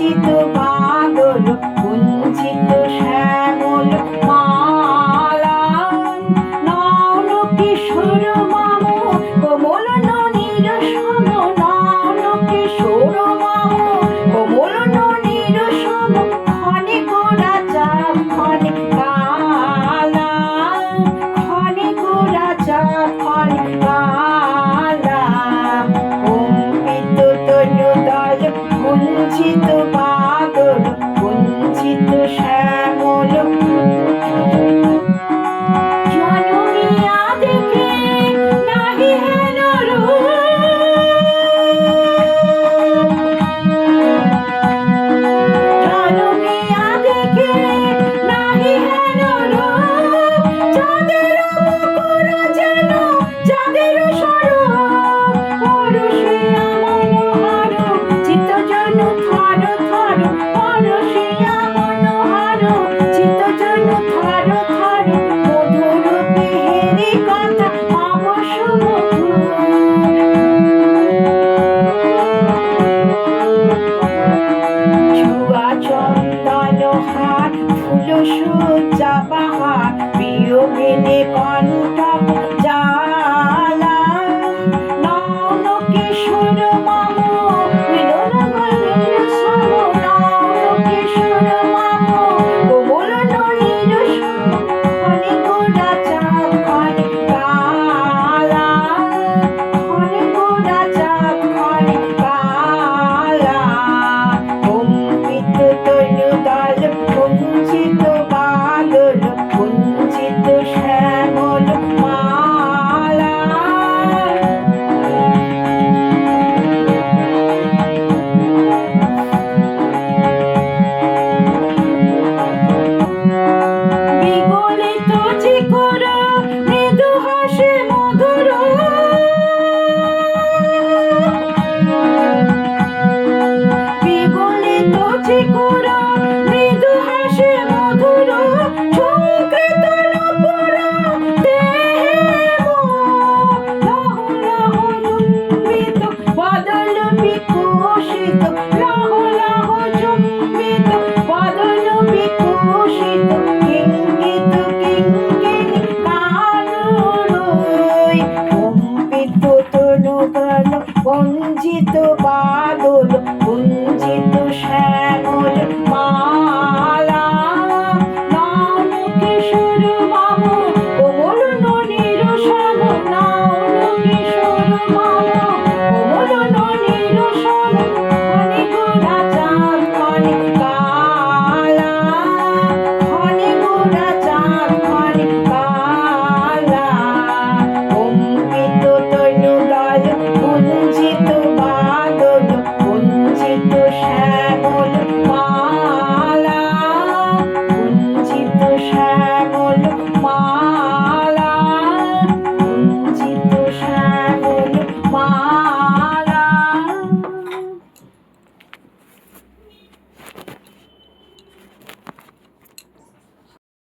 কুঞ্চিত বাদল কুঞ্চিত শ্যামল মালা নয়ন কিশোর মাম কোমল ননীর সম নয়ন কিশোর মাম কোমল ননীর সম ক্ষণে রাজা ক্ষণে কালা ক্ষণে রাজা ক্ষণে কালা কম্পিত তনুদয় কুঞ্চিত বাদল কুঞ্চিত শ্যামল জনমিয়া দেখে নাহি হেন রূপ জনমিয়া দেখে নাহি হেন রূপ যাদের মুকুর যেন যাদের স্বরূপ পরশিয়া মনোহর চিত্তজন থর থর পরশিয়া মনোহর চিত্তজন থর থর মধুর বিহেরি কথা অবশ্য ছুয়া চন্দন হার ফুল সজ্জা বাহার প্রিয় মেনে কর